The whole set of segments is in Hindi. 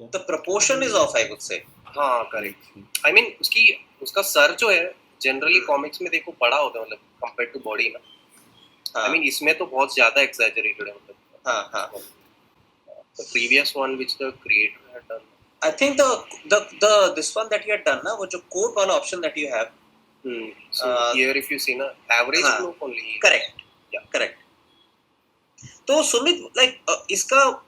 The proportion is off, I would say. हाँ करेक्ट. I mean उसका सर जो है जनरली कॉमिक्स में देखो बड़ा होता है, मतलब कंपेयर टू बॉडी ना. I mean इसमें तो बहुत ज्यादा exaggerated है, मतलब. हाँ. The previous one which the creator had done. I think the this one that he had done ना, वो जो code वाला option that you have. So here if you see na average block only. Correct. Yeah. Correct. तो सुमित, like इसका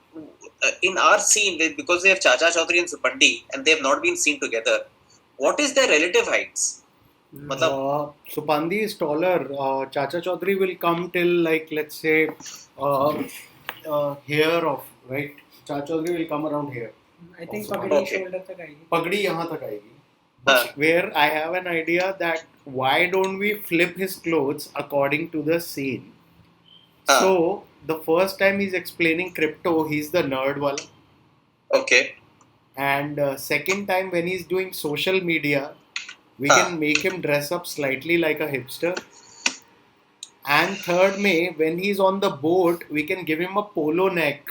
in our scene, because they have Chacha Chaudhary and Supandi and they have not been seen together, what is their relative heights? मतलब Supandi is taller. Chacha Chaudhary will come till, like, let's say here of, right? Chacha Chaudhary will come around here. I think पगड़ी shoulder तक आएगी. पगड़ी यहाँ तक आएगी. Where I have an idea that why don't we flip his clothes according to the scene? So the first time he's explaining crypto, he's the nerd wala. Okay. And second time when he's doing social media, we can make him dress up slightly like a hipster. And third May, when he's on the boat, we can give him a polo neck,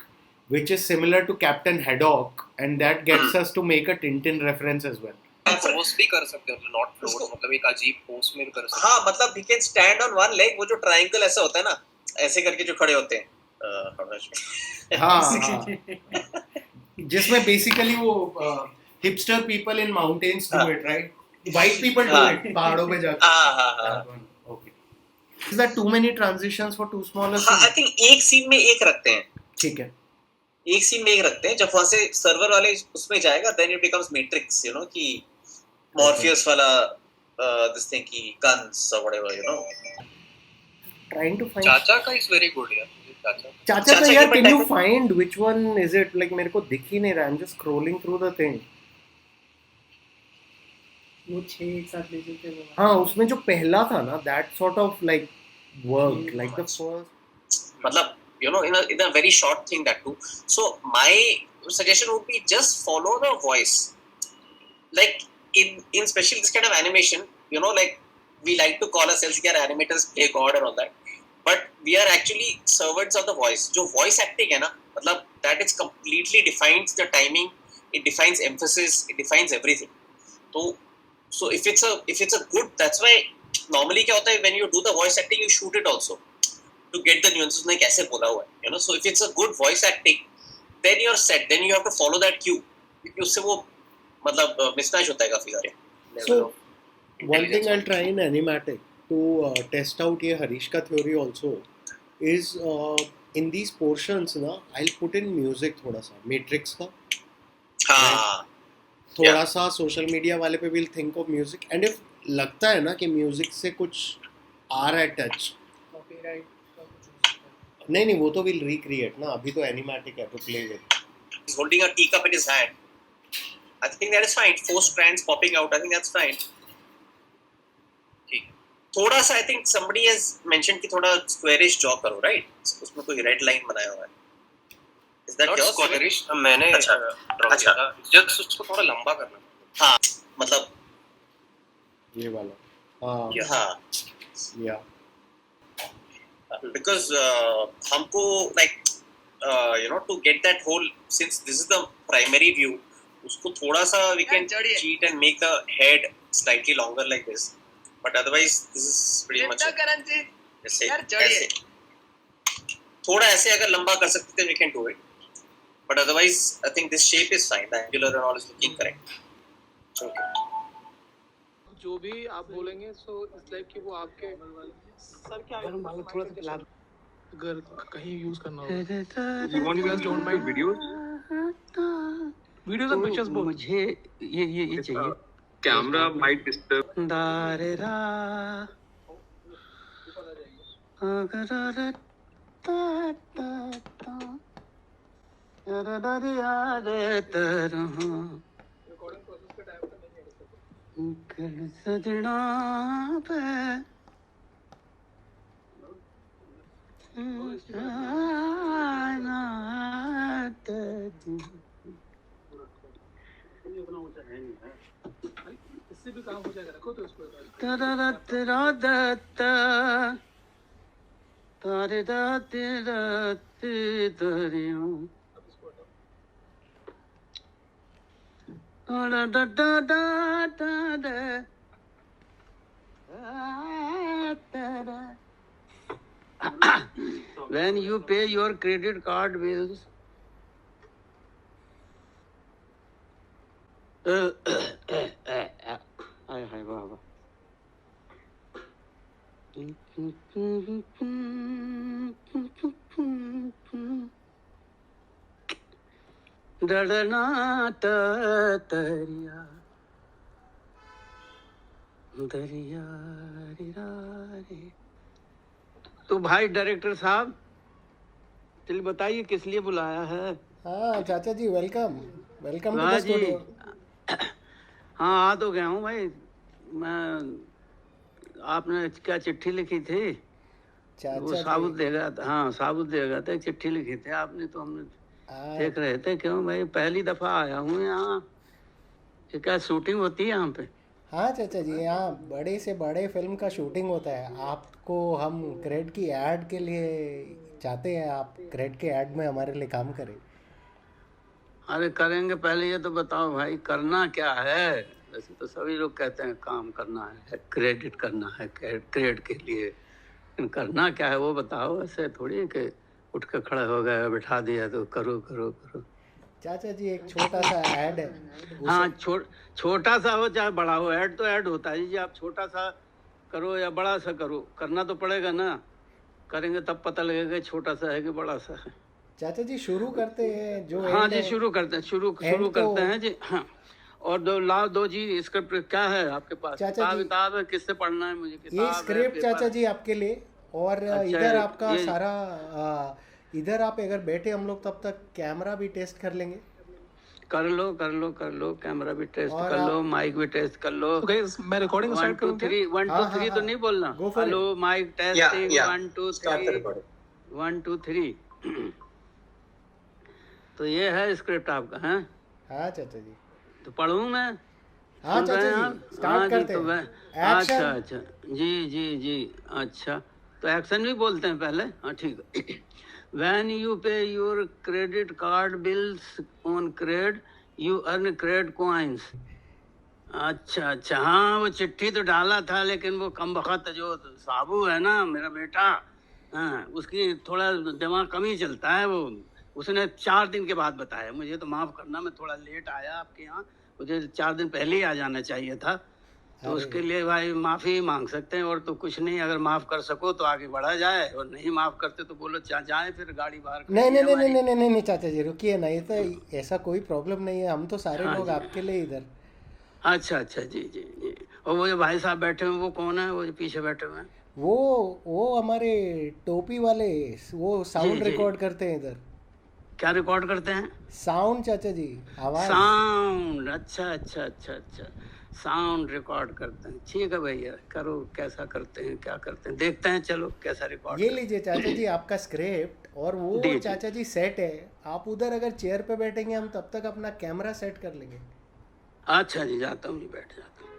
which is similar to Captain Haddock, and that gets us to make a Tintin reference as well. Post भी कर सकते हो, नॉट फ्लोट, मतलब एक अजीब पोस्ट में भी कर सकते हो. हाँ, मतलब he can stand on one leg, वो जो ट्रायंगल ऐसा होता है ना, ऐसे करके जो खड़े होते हैं. हाँ. जिसमें basically वो hipster people in mountains do it, right? White people do it पहाड़ों पे जाकर. हाँ. Okay. Is that too many transitions for too small a scene? हाँ, I think एक सीन में एक रखते हैं. ठीक है. एक सीन में एक रखते हैं, जब वहाँ से सर्वर वाले उसमें जाएगा, then it becomes Matrix, you know, कि Morpheus वाला this thing की guns or whatever, you know. Trying to find. चाचा का is very good यार. चाचा का यार, can you find which one is it? Like मेरे को दिख ही नहीं रहा. I'm just scrolling through the thing. वो 6 एक साथ ले चुके हैं. हाँ, उसमें जो पहला था ना, that sort of like worked like the first. मतलब you know, in a very short thing that too. So my suggestion would be just follow the voice. Like in special this kind of animation, you know, like we like to call ourselves here animators play god and all that, but we are actually servants of the voice. जो voice acting है ना, मतलब that is completely defines the timing, it defines emphasis, it defines everything. So if it's a good, that's why normally क्या होता है, when you do the voice acting you shoot it also to get the nuances उसने कैसे बोला हुआ है, you know. So if it's a good voice acting, then you're set, then you have to follow that cue, क्योंकि उससे वो मतलब mismatch होता है काफी सारे. So one thing I'll try in animatic to test out ये हरीश का theory also is in these portions ना, I'll put in music थोड़ा सा Matrix का. हाँ. थोड़ा सा social media वाले पे we'll think of music, and if लगता है ना कि music से कुछ आ रहा है touch, copyright नहीं वो तो we'll recreate ना, अभी तो animatic है to play with. He's holding a teacup in his hand. I think that is fine. 4 strands popping out, I think that's fine. थोड़ा सा I think somebody has mentioned कि थोड़ा squarish jaw करो, right? उसमें कोई red line बनाया हुआ है. Is that yours? Squarish मैंने draw किया था. Just उसको थोड़ा लंबा करना. हाँ, मतलब ये वाला. हाँ. Yeah. Because हमको like you know, to get that whole, since this is the primary view, उसको थोड़ा सा we can cheat and make the head slightly longer like this, but otherwise this is pretty much ऐसे थोड़ा ऐसे अगर लंबा कर सकते थे we can do it, but otherwise I think this shape is fine, the angular and all is looking correct. Okay. जो भी आप बोलेंगे so it's like कि वो आपके सर क्या थोड़ा सा चला अगर कहीं यूज करना हो. You want you guys don't mind videos and pictures both. मुझे ये चाहिए. Camera might disturb. दारे रा अगर ता ता ता यारे तरह कर सजना पे इससे भी काम हो जाएगा, रखो तो उसको. तेरा तेरा दत्ता तारे दाते दाते दरियों da da da da da da da. When you pay your credit card bills, हाय हाय बाबा, डरना तरिया दरिया रिरा रे। तो भाई डायरेक्टर साहब, चलिए बताइए किस लिए बुलाया है? हाँ चाचा जी, वेलकम वेलकम टू हाँ द जी, स्टूडियो। हाँ आ तो गया हूँ भाई। मैं, आपने क्या चिट्ठी लिखी थी? वो चाचा साबुत जी, देगा, हाँ साबुत देगा था, चिट्ठी लिखी थी आपने, तो हमने हाँ देख रहे थे। क्यों भाई, पहली दफा आया हूँ यहाँ। ये क्या शूटिंग होती है यहाँ पे? हाँ चाचा जी, यहाँ बड़े से बड़े फिल्म का शूटिंग होता है। आपको हम क्रेड की ऐड के लिए चाहते हैं, आप क्रेड के ऐड में हमारे लिए काम करें। अरे करेंगे, पहले ये तो बताओ भाई करना क्या है? वैसे तो सभी लोग कहते हैं काम करना है, क्रेडिट करना है क्रेड के लिए, लेकिन करना क्या है वो बताओ। ऐसे थोड़ी है कि उठ के खड़े हो गए, बिठा दिया तो करो करो करो। चाचा जी, एक छोटा सा ऐड है, हाँ, उसे छोटा सा हो चाहे बड़ा हो, ऐड तो ऐड होता है जी। आप छोटा सा करो या बड़ा सा करो, करना तो पड़ेगा ना। करेंगे तब पता लगेगा कि छोटा सा है कि बड़ा सा है। चाचा जी शुरू करते हैं जो हाँ एंड जी, है। शुरू करते हैं, शुरू एंड करते तो हैं जी। हाँ, और दो जी स्क्रिप्ट क्या है आपके पास? चाचा किताब जी, किताब है, किससे पढ़ना है मुझे? ये किताब है, स्क्रिप्ट पेपर? चाचा जी आपके लिए। और अच्छा, इधर आपका ये सारा इधर आप अगर बैठे, हम लोग तब तक कैमरा भी टेस्ट कर लेंगे। कर लो कर लो कर लो, कैमरा भी टेस्ट और कर लो, आप माइक भी टेस्ट कर लो। तो गाइस मैं रिकॉर्डिंग वन स्टार्ट टू करूं क्या? थ्री, वन हाँ टू हाँ थ्री तो हाँ, नहीं बोलना। Go for hello it. Mic Yeah, testing, yeah. 1 2 Start the 3, recording. 1 2 3। तो ये है स्क्रिप्ट आपका है? हाँ चाचा जी, तो पढ़ूँ मैं? हाँ सुन रहे चाचा हैं जी, आप? हाँ स्टार्ट जी, करते तो हैं। मैं, अच्छा एक्शन। अच्छा, जी जी जी, अच्छा तो एक्शन भी बोलते हैं पहले? हाँ ठीक है। When you pay your credit card bills on cred, you earn cred coins. अच्छा अच्छा, हाँ वो चिट्ठी तो डाला था, लेकिन वो कम वक्त जो साबू है ना मेरा बेटा, हाँ उसकी थोड़ा दिमाग कम ही चलता है। वो उसने 4 दिन के बाद बताया मुझे, तो माफ़ करना मैं थोड़ा लेट आया आपके यहाँ। मुझे 4 दिन पहले ही आ जाना चाहिए था, तो अरे उसके लिए भाई माफ़ी मांग सकते हैं। और तो कुछ नहीं, अगर माफ़ कर सको तो आगे बढ़ा जाए, और नहीं माफ़ करते तो बोलो जाए, फिर गाड़ी बाहर खड़ी नहीं है नहीं नहीं नहीं हमारी। नहीं नहीं नहीं चाचा जी, रुकिए ना, ये तो ऐसा कोई प्रॉब्लम नहीं है। हम तो सारे हाँ लोग जी, आपके लिए इधर। अच्छा अच्छा, जी जी जी। और वो जो भाई साहब बैठे हुए वो कौन है, वो जो पीछे बैठे हुए हैं? वो वो हमारे टोपी वाले, वो जी साउंड जी, रिकॉर्ड करते हैं इधर। क्या रिकॉर्ड करते हैं? साउंड चाचा जी, आवाज। साउंड, अच्छा अच्छा अच्छा अच्छा, साउंड रिकॉर्ड करते हैं। ठीक है भैया, करो, कैसा करते हैं, क्या करते हैं, देखते हैं, चलो कैसा रिकॉर्ड ये करते लीजिए चाचा जी आपका स्क्रिप्ट, और हैं। वो जी जी, चाचा जी सेट है। आप उधर अगर चेयर पे बैठेंगे, हम तब तक अपना कैमरा सेट कर लेंगे। अच्छा जी, जाता हूँ जी, बैठ जाता हूँ।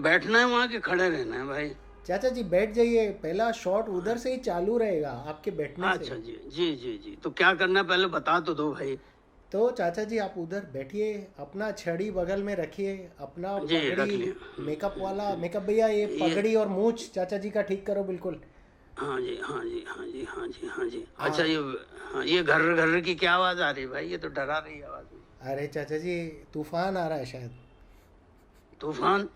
बैठना है वहाँ के खड़े रहना है भाई? चाचा जी बैठ जाइए, पहला शॉट उधर से ही चालू रहेगा आपके बैठने अच्छा से। जी जी जी जी, तो क्या करना है पहले बता तो दो भाई। तो चाचा जी आप उधर बैठिए, अपना छड़ी बगल में रखिए, अपना जी रख पगड़ी, लिया। मेकअप वाला, मेकअप भैया ये ये, पगड़ी और मूछ चाचा जी का ठीक करो बिल्कुल। हाँ जी हाँ जी हाँ जी हाँ जी हाँ जी। हाँ। अच्छा, हाँ, ये घर घर की क्या आवाज़ आ रही है भाई? ये तो डरा रही आवाज़ में। अरे चाचा जी, तूफान आ रहा है शायद। तूफान?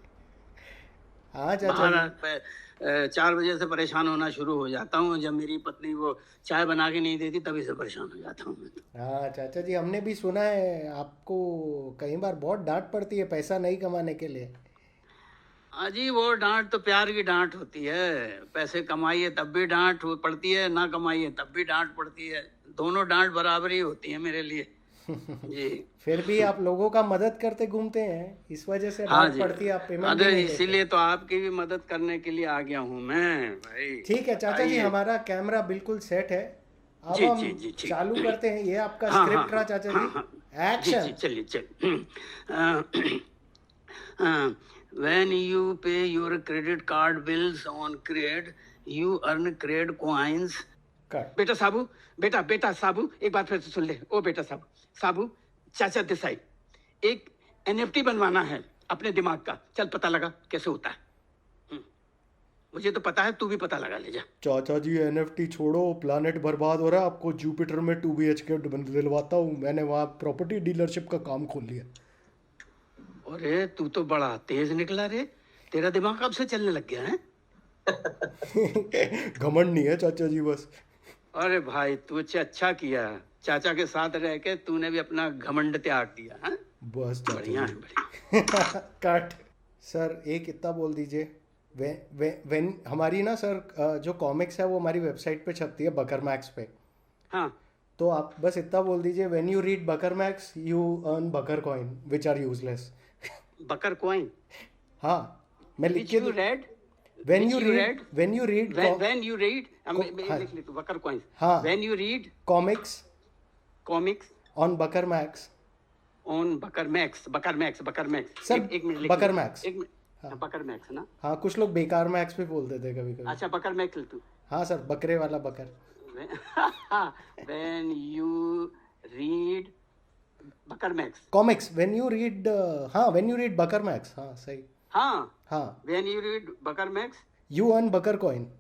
हाँ चाचा बाहर जी। 4 बजे से परेशान होना शुरू हो जाता हूँ, जब मेरी पत्नी वो चाय बना के नहीं देती तभी से परेशान हो जाता हूँ मैं तो। हाँ चाचा जी, हमने भी सुना है आपको कई बार बहुत डांट पड़ती है पैसा नहीं कमाने के लिए। अजी वो डांट तो प्यार की डांट होती है। पैसे कमाइए तब भी डांट पड़ती है, ना कमाइए तब भी डांट पड़ती है। दोनों डांट बराबर ही होती है मेरे लिए जी। फिर भी आप लोगों का मदद करते घूमते हैं, इस वजह से हाँ डांट जी, पड़ती है, आप पेमेंट भी अरे नहीं देते। इसीलिए तो आपकी भी मदद करने के लिए आ गया हूँ मैं भाई। ठीक है चाचा जी, आइए। हमारा कैमरा बिल्कुल सेट है। अब जी हम जी जी, ठीक। चालू करते हैं। ये आपका हाँ हाँ स्क्रिप्ट रहा चाचा हाँ जी। हाँ जी जी, एक्शन। चलिए चलिए। When you pay your credit card bills on Cred, you earn Cred coins. Cut. बेटा साबू, बेटा साबू, एक बात फिर से सुन ले। ओ बेटा साबू, चाचा देसाई, एक एनएफटी बनवाना है अपने दिमाग का, चल पता लगा कैसे होता है। मुझे तो पता है, तू भी पता लगा ले जा। चाचा जी एनएफटी छोड़ो, प्लानेट बर्बाद हो रहा है, आपको जुपिटर में 2 BHK दिलवाता हूँ, मैंने वहाँ प्रॉपर्टी डीलरशिप का काम खोल लिया। अरे तू तो बड़ा तेज निकला रे, तेरा दिमाग कब से चलने लग गया है? घमंड नहीं है चाचा जी बस। अरे भाई तू अच्छा किया, चाचा के साथ रह के तूने भी अपना घमंड त्याग दिया है। बस चाचा बढ़िया जी। है, बढ़िया। कट सर, एक इतना बोल दीजिए, वेन हमारी ना सर जो कॉमिक्स है वो हमारी वेबसाइट पे छपती है बकर मैक्स पे, हाँ, तो आप बस इतना बोल दीजिए, when you read Bakar Max you earn Bakar coin which are useless. Bakar coin हाँ, मैं लिख विच के you read, when which you you read read? When you read when you read, हाँ। लिख ले तू बकर कॉइन्स। हाँ। when you read comics comics on Bakar Max. on Bakar Max sir, एक मिनट लिख बकर ले। मैक्स। एक मिनट, बकर मैक्स ना? हाँ, कुछ लोग बेकार मैक्स भी बोलते थे कभी कभी। अच्छा बकर मैक्स लिख तू। हाँ सर, बकरे वाला Bakar. when you read Bakar Max, comics when you read, हाँ when you read Bakar Max, हाँ सही। हाँ, हाँ, when you read Bakar Max, you earn Bakar coin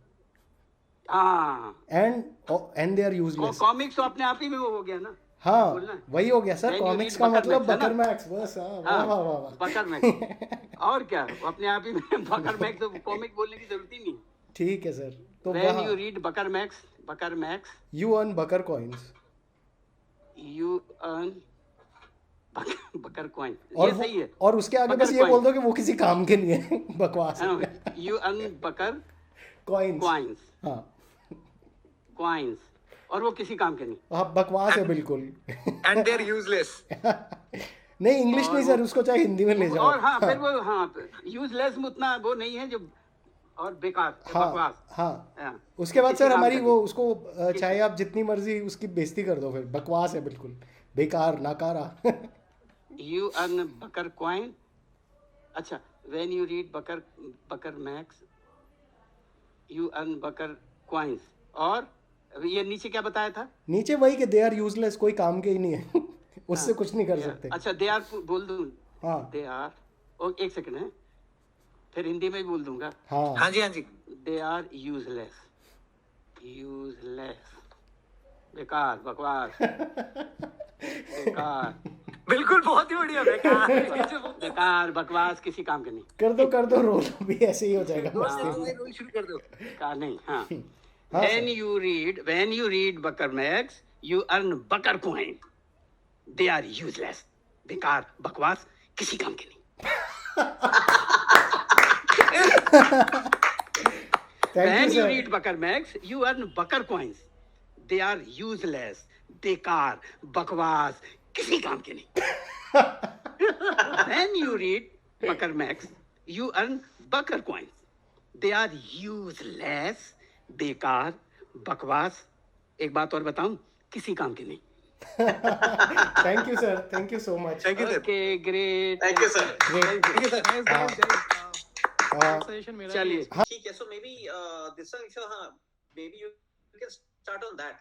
हाँ, and they are useless. Comics तो अपने आप ही में वो हो गया ना। हाँ, बोलना है। वही हो गया sir, When you comics read का बकर मतलब मैक्स, है बकर ना? मैक्स, बस। हाँ, वाह हाँ, वाह वाह वाह। बकर मैक्स। और क्या, वो अपने आप ही में बकर मैक्स, तो कॉमिक बोलने की जरूरत ही नहीं। ठीक है सर, तो When वहाँ you read Bakar Max, you earn Bakar coins. you earn Bakar coin. और ये सही है। और उसके आगे बकर बस ये coin। बोल दो कि वो किसी काम के नहीं है। बकवास है। you earn Bakar coins. coins, हाँ और वो किसी काम के नहीं। हाँ, बकवास है बिल्कुल। and they're useless. नहीं, इंग्लिश नहीं सर, उसको चाहे हिंदी में ले जाओ। और हाँ, फिर वो हाँ यूजलेस में उतना वो नहीं है जो, और बेकार, हाँ बकवास। हाँ, हाँ, उसके बाद किसी सर काम हमारी का वो उसको चाहे आप जितनी मर्जी उसकी बेइज्जती कर दो, फिर बकवास है बिल्कुल, बेकार नाकारा। you earn Bakar coin। अच्छा, when you read Bakar Max you earn Bakar coins। और ये नीचे क्या बताया था? नीचे वही कि दे आर यूजलेस, कोई काम के ही नहीं है। उससे हाँ, कुछ नहीं कर सकते। अच्छा दे आर बोल दूं? हाँ दे आर, और एक सेकंड है, फिर हिंदी में भी बोल दूंगा। हाँ हाँ जी। दे आर यूजलेस, बेकार, बकवास, बेकार, बिल्कुल, बहुत ही बढ़िया। बेकार, बकवास, किसी काम के नहीं। कर दो रोल भी ऐसे ही हो जाएगा मस्ती। रोल शुरू कर दो। का नहीं। हाँ, हाँ when you read Bakar Max you earn Bakar coin, they are useless, बेकार, बकवास, किसी काम के नहीं। थैंक when यू you सर। read Bakar Max you earn Bakar coins, they are useless, बेकार, बकवास, किसी काम के नहीं। when you read Bakar Max you earn Bakar coins, they are useless, बेकार, बकवास, एक बात और बताऊं, किसी काम के नहीं। Thank you sir, thank you so much. Thank you, sir. Okay, great, Thank you, sir. Thank you, sir. Suggestion मेरा चलिए। ठीक है, so maybe this one, so हाँ, maybe you can start on that.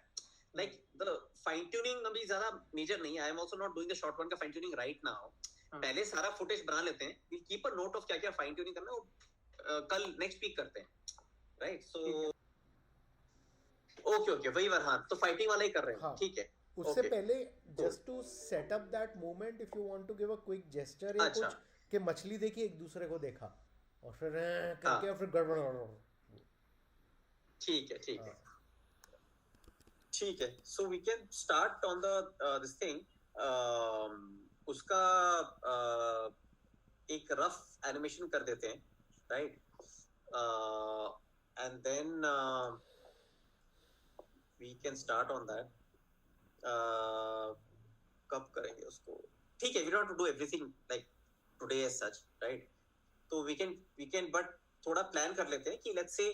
Like the fine tuning अभी ज़्यादा major नहीं है. I am also not doing the short one का fine tuning right now. पहले सारा footage बना लेते हैं. We'll keep a note of क्या क्या fine tuning करना है, वो कल next week करते हैं. Right? So okay, वही बार, हाँ, तो fighting वाला ही कर रहे हैं. हाँ। ठीक है. उससे Okay. पहले just to set up that moment, if you want to give a quick gesture या अच्छा। कुछ, कि मछली देखी एक दूसरे को देखा और फिर करके और फिर गड़बड़। ठीक है. ठीक है, so we can start on the this thing. उसका एक रफ एनिमेशन कर देते हैं, right? And then we can start on that. कब करेंगे उसको? ठीक है, we don't have to do everything like today as such, right? तो we can but थोड़ा प्लान कर लेते हैं कि let's say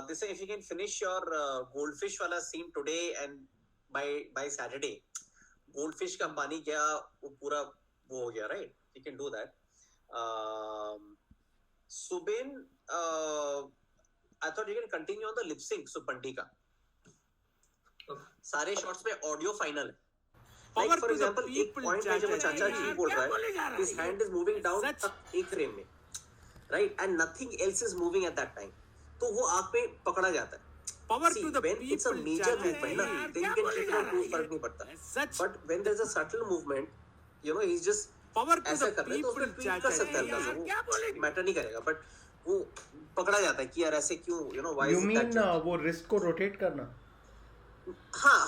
this if you can finish your goldfish वाला scene today and by Saturday, goldfish का पानी गया, वो पूरा वो हो गया, right? You can do that. Subin, I thought you can continue on the lip sync, Supandi का. सारे शॉट्स पे ऑडियो फाइनल है, Like for example, एक point है जब चाचा जी बोल रहा है, his hand is moving down तक एक frame में, right, and nothing else is moving at that time. तो वो आँख पे पकड़ा जाता है. See, when it's a major movement, ना, then you can check it out, कोई फर्क नहीं पड़ता. But when there's a subtle movement, you know, he's just ऐसा कर रहे हैं, तो उसमें tweak कर सकता है, वो मैटर नहीं करेगा. But वो पकड़ा जाता है कि यार ऐसे क्यों, you know, why You is it mean that? वो wrist को rotate करना? हाँ,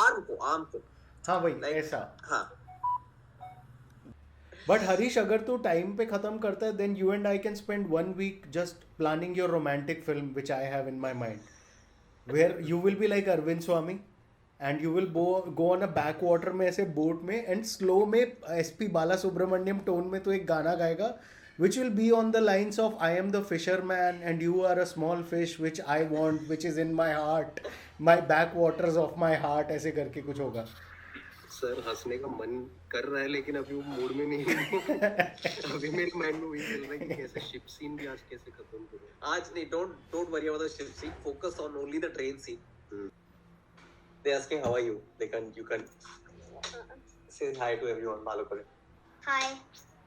आर्म को. हाँ भाई, Like, ऐसा. हाँ. बट हरीश, अगर तू टाइम पे खत्म करता है, then you and I can spend 1 week just planning your romantic film which I have in my mind, where you will be like Arvind Swami and you will go on a backwater में ऐसे बोट में, एंड स्लो में SP बाला सुब्रमण्यम टोन में तो एक गाना गाएगा which will be on the lines of I am the fisherman and you are a small fish which I want, which is in my heart, my backwaters of my heart, ऐसे करके कुछ होगा. सर हंसने का मन कर रहा है लेकिन अभी वो मूड में नहीं है. अभी मेरे माइंड में वही चल रहा है कि कैसे शिप सीन भी आज कैसे खत्म करूं. आज नहीं, don't worry about the ship scene, focus on only the train scene. They asking how are you, you can say hi to everyone. Malo kare. Hi,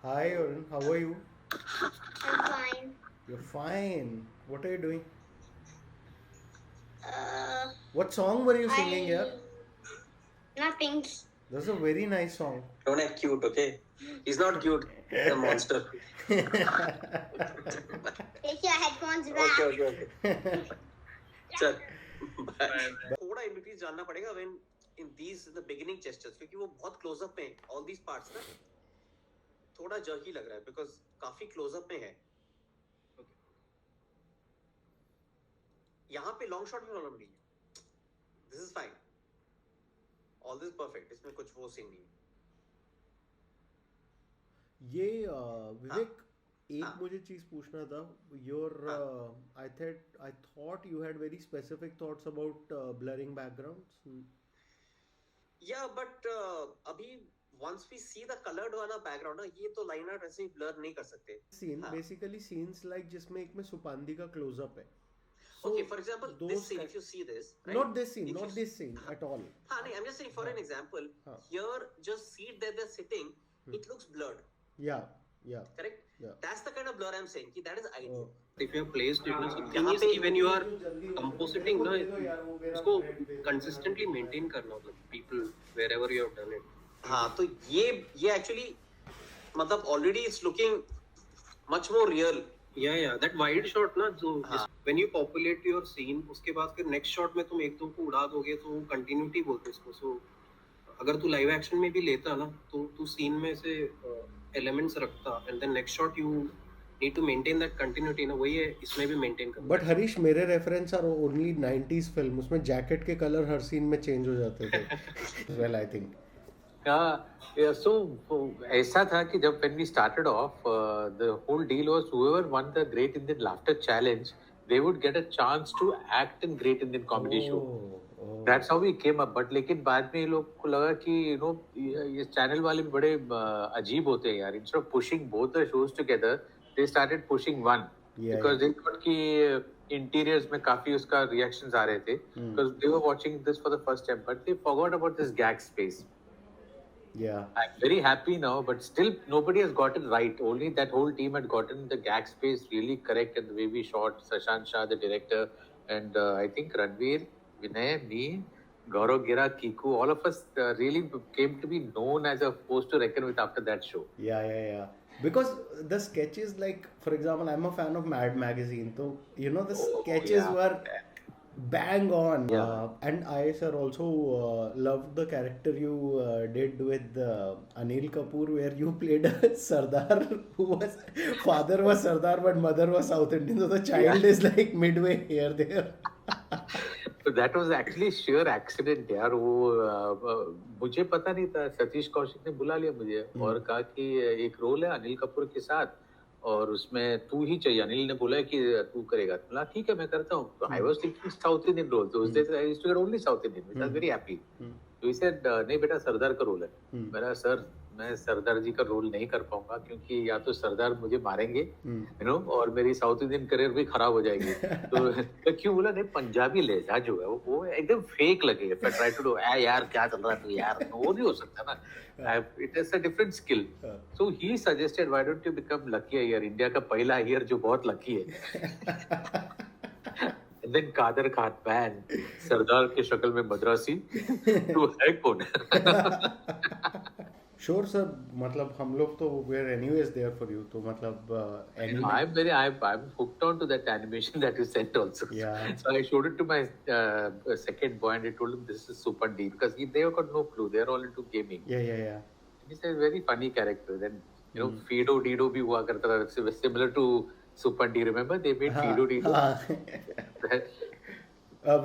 Hi Arun, how are you? I'm fine. You're fine. What are you doing? Uh, What song were you singing here? Nothing. That's a very nice song. Don't act cute, okay? He's not cute. He's a monster. Take your headphones back. Okay. चल. थोड़ा in between जानना पड़ेगा when in the beginning gestures, क्योंकि वो बहुत close up में all these parts ना थोड़ा जर्की लग रहा है because काफी close up में है. यहाँ पे long shot में प्रॉब्लम नहीं है. This is fine. All this perfect. इसमें कुछ वो सीन नहीं है. ये विवेक, एक हाँ. मुझे चीज पूछना था. Your I thought you had very specific thoughts about blurring backgrounds. Yeah, but अभी once we see the colored वाला background ना, ये तो line art ऐसे ही blur नहीं कर सकते. Scene हाँ. basically scenes like जिसमें एक में सुपांदी का close up है. Okay, for example, this those scene, kind- if you see this, right? Not this scene, If not you- this scene at all. हाँ, नहीं, I'm just saying for an example, हाँ. here just seat that they're sitting, it looks blurred, Yeah, yeah. correct? Yeah. That's the kind of blur I'm saying. कि that is ideal. If you have placed it, the thing यहाँ is पे कि when you are compositing ना, उसको consistently maintain करना होता है. People wherever you have done it. हाँ, तो ये actually मतलब already it's looking much more real. Yeah, that wide shot ना जो हाँ. when you populate your scene, उसके बाद फिर next shot में तुम एक दो को उड़ा दोगे तो continuity बोलते हैं इसको. So अगर तू live action में भी लेता ना तो तू scene में से elements रखता and then next shot you need to maintain that continuity ना, वही है इसमें भी maintain करना. But हरीश, मेरे reference are only 90s film. उसमें जैकेट के कलर हर सीन में चेंज हो जाते थे. Well, I think. So ऐसा था कि जब when we started off, the whole deal was whoever won the Great Indian Laughter Challenge, they would get a chance to act in Great Indian Comedy Show. That's how we came up. But लेकिन बाद में ये लोग को लगा कि ये चैनल वाले भी बड़े अजीब होते हैं यार. Instead of pushing both the shows together, they started pushing one. Yeah, Because they thought कि interiors में काफी उसका reactions आ रहे थे. Because they were watching this for the first time, but they forgot about this gag space. Yeah. I'm very happy now, but still nobody has got it right. Only that whole team had gotten the gag space really correct, and the way we shot, Sashant Shah, the director, and I think Ranveer, Vinay, me, Gaurav Gira, Kiku, all of us really came to be known as a force to reckon with after that show. Yeah. Because the sketches, like, for example, I'm a fan of Mad Magazine, so, you know, the sketches were bang on. Yeah. And I, sir, also loved the character you did with Anil Kapoor, where you played a Sardar who was, father was Sardar, but mother was South Indian, so the child is like midway here, there. So that was actually sheer accident यार. वो मुझे पता नहीं था. सतीश कौशिक ने बुला लिया मुझे और कहा कि एक रोल है अनिल कपूर के साथ और उसमें तू ही चाहिए. अनिल ने बोला कि तू करेगा. बोला ठीक है मैं करता हूँ. I was thinking South Indian role. तो उस दिन I used to get only South Indian, which I was very happy तो he said, नहीं बेटा सरदार का रोल है. Hmm. मेरा सर मैं सरदार जी का रोल नहीं कर पाऊंगा क्योंकि या तो सरदार मुझे मारेंगे यू नो और मेरी साउथ इंडियन करियर भी खराब हो जाएगी. तो क्यों बोला नहीं पंजाबी लहजा जो है वो एकदम फेक लगे. If I try to do यार क्या चल रहा है तू यार वो नहीं हो सकता ना. It is a different skill. So he suggested why don't you become lucky Iyer, India का पहला अय्यर जो बहुत लकी है. And then Kader Khan man सरदार की शक्ल में मद्रासी तू है कौन? श्योर सर, मतलब हम लोग तो we are anyways there for you, तो मतलब I'm hooked on to that animation that you sent also. Yeah. So I showed it to my second boy and I told him this is Super D because they have got no clue. They are all into gaming. Yeah. And he's a very funny character. Then you know Fido Dido भी हुआ करता था similar to Super D. Remember they made Fido Dido.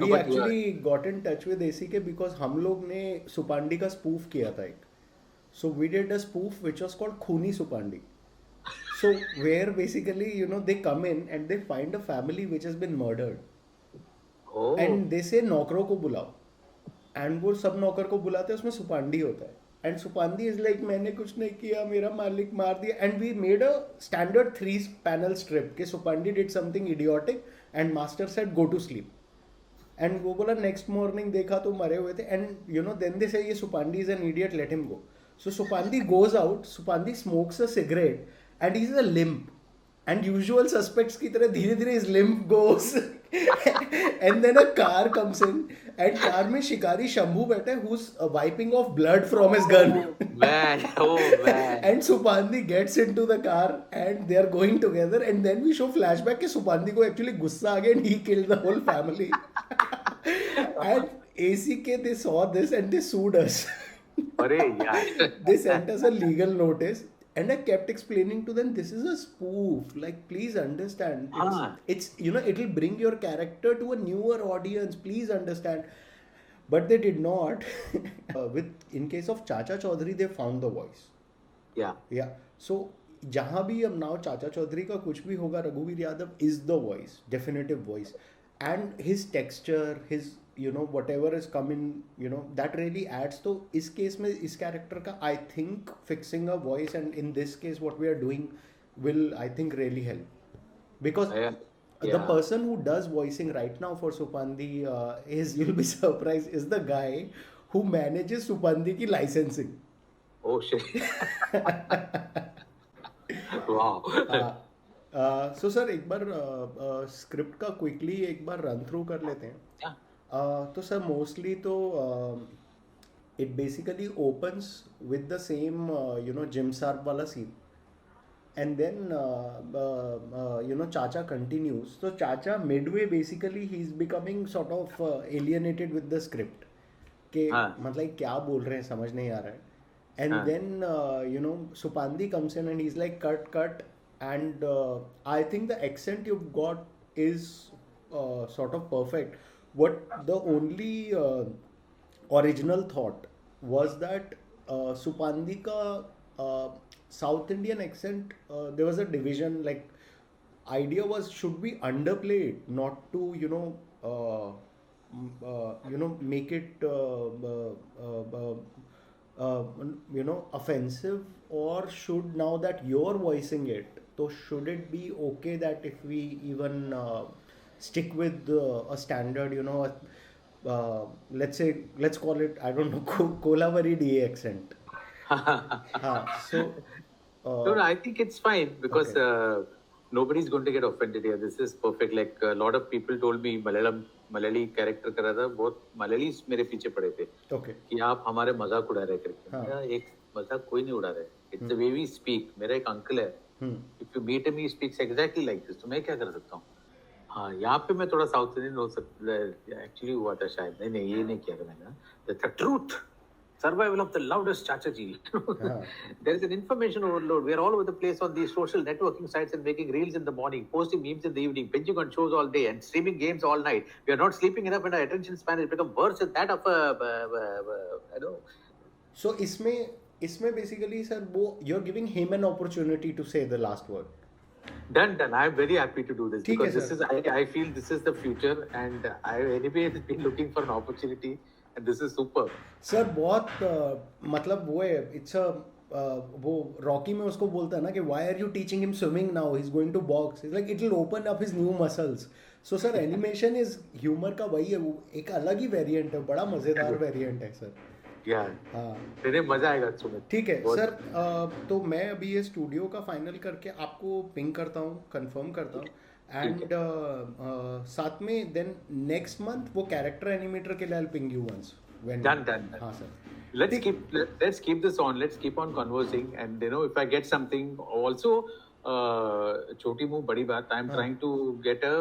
We actually got in touch with ACK because हम लोग ने सुपांडी का स्पूफ किया था एक. So we did a spoof which was called Khuni Supandi. So where basically they come in and they find a family which has been murdered. Oh. And they say नौकरों को बुलाओ. And वो सब नौकर को बुलाते हैं, उसमें सुपांडी होता है. And Supandi is like मैंने कुछ नहीं किया, मेरा मालिक मार दिया. And we made a standard 3-panel strip कि Supandi did something idiotic and master said go to sleep. And वो बोला next morning देखा तो मरे हुए थे. And then they say ये Supandi is an idiot, let him go. So Supandi goes out, Supandi smokes a cigarette and he's a limp. And usual suspects की तरह धीरे धीरे his limp goes. And then a car comes in and car में शिकारी शंभू बैठा है who's wiping off blood from his gun. Man. And Supandi gets into the car and they are going together and then we show flashback कि Supandi को actually गुस्सा आ गया and he killed the whole family. And ACK they saw this and they sued us. They sent us a legal notice and I kept explaining to them this is a spoof, like please understand, it's it'll bring your character to a newer audience, please understand. But they did not. In case of Chacha Chaudhary they found the voice. Yeah. So जहाँ भी अब now चाचा चौधरी का कुछ भी होगा, रघुवीर Yadav is the voice, definitive voice, and his texture, his whatever is coming, that really adds. तो इस केस में इस कैरेक्टर का I think fixing a voice and in this case what we are doing will I think really help because the person who does voicing right now for Supandi is, you'll be surprised, is the guy who manages Supandi की licensing. Oh shit. Wow. So sir एक बार स्क्रिप्ट का क्विकली एक बार रन थ्रू कर लेते हैं. तो सर मोस्टली तो it basically opens with the same Jim Sarp वाला scene and then Chacha continues. So Chacha midway basically he's becoming sort of alienated with the script कि मतलब क्या बोल रहे हैं समझ नहीं आ रहा है. And then Supandi comes in and he's like cut and I think the accent you've got is sort of perfect. What the only original thought was that Supandi ka South Indian accent, there was a division, like idea was should we underplay it, not to make it offensive, or should, now that you're voicing it, so should it be okay that if we even stick with a standard, let's call it, I don't know, Kolavari DA accent. No, I think it's fine because nobody's going to get offended here. This is perfect. Like a lot of people told me Malayali character कर रहा था, बहुत मलयालीज मेरे पीछे पड़े थे कि आप हमारे मजाक उड़ा रहे करके. एक मजाक कोई नहीं उड़ा रहे. It's the way we speak. मेरा एक अंकल है, if you meet him he speaks exactly like this. तो मैं क्या कर सकता हूँ? हाँ, यहाँ पे मैं थोड़ा साउथ इंडियन हो सकता. एक्चुअली हुआ था शायद. नहीं ये नहीं किया था मैंने. The truth, survival of the loudest Chachaji. There is an information overload. We are all over the place on these social networking sites and making reels in the morning, posting memes in the evening, binging on shows all day and streaming games all night. We are not sleeping enough and our attention span has become worse than that of I know. So इसमें basically sir you're giving him an opportunity to say the last word. Done. I am very happy to do this because this is I feel this is the future and I anyway been looking for an opportunity. and this is superb. Sir बहुत मतलब वो है इट्स अ वो रॉकी में उसको बोलता है ना कि why are you teaching him swimming now he is going to box it's like it will open up his new muscles so sir animation is humour का वही है वो एक अलग ही वेरिएंट है बड़ा मजेदार वेरिएंट है सर Yeah, हाँ तेरे मजा आएगा सुमित. ठीक है बहुत- सर तो मैं अभी ये स्टूडियो का फाइनल करके आपको पिंग करता हूँ कंफर्म करता हूँ एंड साथ में देन नेक्स्ट मंथ वो कैरेक्टर एनिमेटर के लिए I ping you once when Done. हाँ sir Let's keep this on. Let's keep on conversing, and if I get something also, छोटी मुंह बड़ी बात. I'm हाँ. trying to get a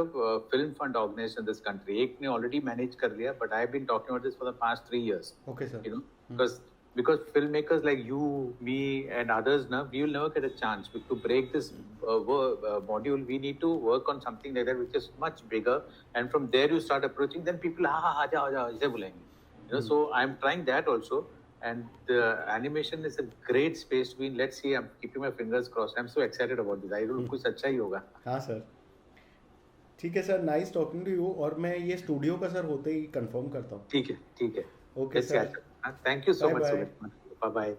film fund organized in this country. एक ने already manage कर लिया, but I've been talking about this for the past 3 years. Okay sir Because filmmakers like you, me, and others, we will never get a chance. To break this module, we need to work on something like that, which is much bigger. And from there, you start approaching. Then people, आजा ऐसे बुलाएंगे. So I'm trying that also. And the animation is a great space to be in. Let's see. I'm keeping my fingers crossed. I'm so excited about this. I don't कुछ अच्छा ही होगा. हाँ सर ठीक है sir nice talking to you और मैं ये स्टूडियो का सर होते ही कंफर्म करता हूँ ठीक है. Okay Let's sir catch up. Thank you so Bye much, bye. Sumit. Bye bye.